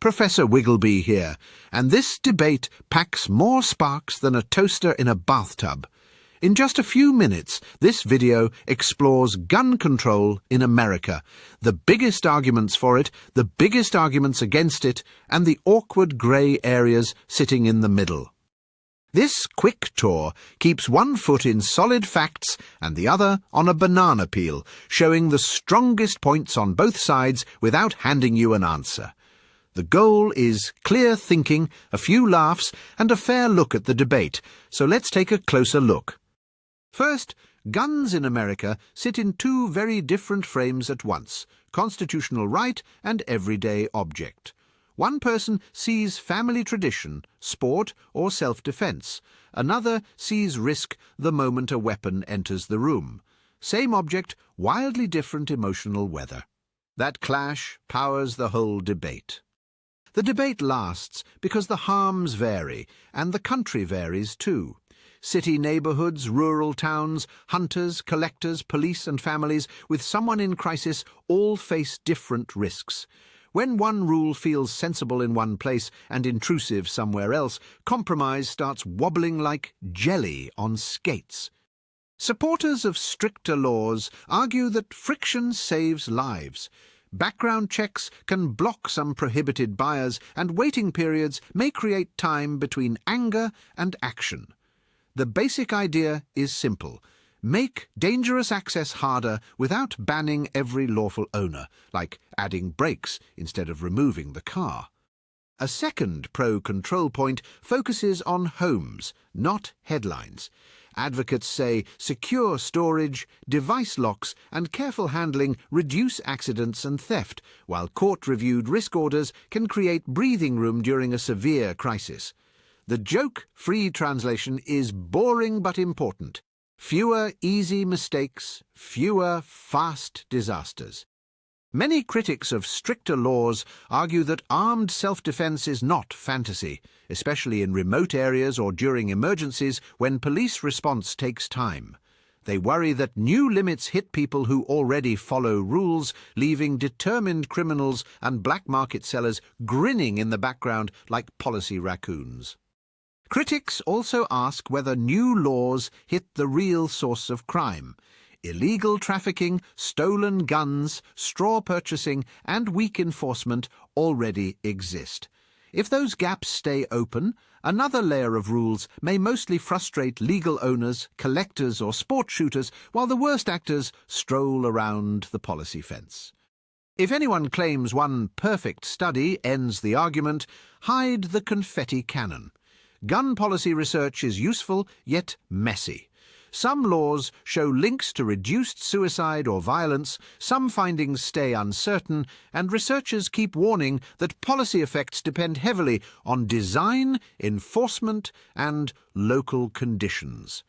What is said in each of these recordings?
Professor Wiggleby here, and this debate packs more sparks than a toaster in a bathtub. In just a few minutes, this video explores gun control in America, the biggest arguments for it, the biggest arguments against it, and the awkward grey areas sitting in the middle. This quick tour keeps one foot in solid facts and the other on a banana peel, showing the strongest points on both sides without handing you an answer. The goal is clear thinking, a few laughs, and a fair look at the debate, so let's take a closer look. First, guns in America sit in two very different frames at once, constitutional right and everyday object. One person sees family tradition, sport, or self-defense. Another sees risk the moment a weapon enters the room. Same object, wildly different emotional weather. That clash powers the whole debate. The debate lasts because the harms vary, and the country varies too. City neighbourhoods, rural towns, hunters, collectors, police and families with someone in crisis all face different risks. When one rule feels sensible in one place and intrusive somewhere else, compromise starts wobbling like jelly on skates. Supporters of stricter laws argue that friction saves lives. Background checks can block some prohibited buyers, and waiting periods may create time between anger and action. The basic idea is simple. Make dangerous access harder without banning every lawful owner, like adding brakes instead of removing the car. A second pro-control point focuses on homes, not headlines. Advocates say secure storage, device locks and careful handling reduce accidents and theft, while court-reviewed risk orders can create breathing room during a severe crisis. The joke-free translation is boring but important. Fewer easy mistakes, fewer fast disasters. Many critics of stricter laws argue that armed self-defense is not fantasy, especially in remote areas or during emergencies when police response takes time. They worry that new limits hit people who already follow rules, leaving determined criminals and black market sellers grinning in the background like policy raccoons. Critics also ask whether new laws hit the real source of crime. Illegal trafficking, stolen guns, straw purchasing, and weak enforcement already exist. If those gaps stay open, another layer of rules may mostly frustrate legal owners, collectors, or sport shooters, while the worst actors stroll around the policy fence. If anyone claims one perfect study ends the argument, hide the confetti cannon. Gun policy research is useful, yet messy. Some laws show links to reduced suicide or violence, some findings stay uncertain, and researchers keep warning that policy effects depend heavily on design, enforcement, and local conditions.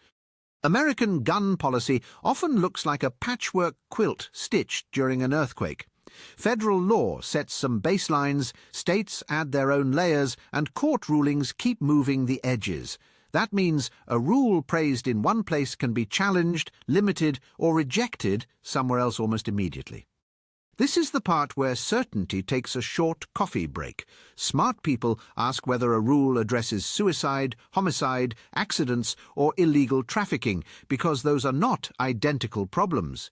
American gun policy often looks like a patchwork quilt stitched during an earthquake. Federal law sets some baselines, states add their own layers, and court rulings keep moving the edges. That means a rule praised in one place can be challenged, limited, or rejected somewhere else almost immediately. This is the part where certainty takes a short coffee break. Smart people ask whether a rule addresses suicide, homicide, accidents, or illegal trafficking, because those are not identical problems.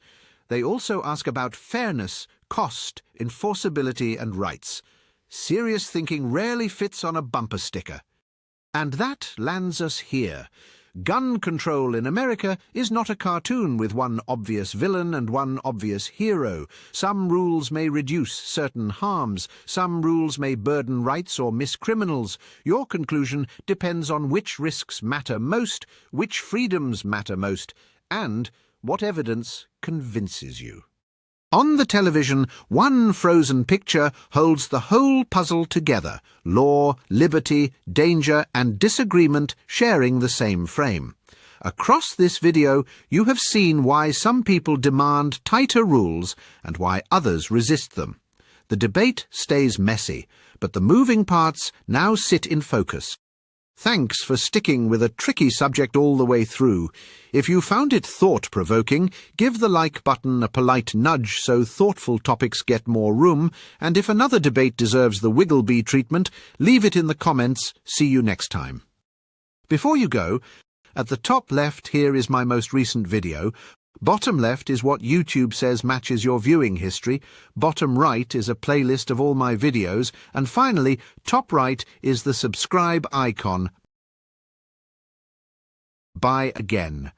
They also ask about fairness, cost, enforceability, and rights. Serious thinking rarely fits on a bumper sticker. And that lands us here. Gun control in America is not a cartoon with one obvious villain and one obvious hero. Some rules may reduce certain harms. Some rules may burden rights or miss criminals. Your conclusion depends on which risks matter most, which freedoms matter most, and what evidence convinces you. On the television, one frozen picture holds the whole puzzle together: law, liberty, danger, and disagreement sharing the same frame. Across this video, you have seen why some people demand tighter rules and why others resist them. The debate stays messy, but the moving parts now sit in focus. Thanks for sticking with a tricky subject all the way through. If you found it thought-provoking, give the like button a polite nudge so thoughtful topics get more room, and if another debate deserves the Wiggleby treatment, leave it in the comments. See you next time. Before you go, at the top left here is my most recent video. Bottom left is what YouTube says matches your viewing history. Bottom right is a playlist of all my videos. And finally, top right is the subscribe icon. Bye again.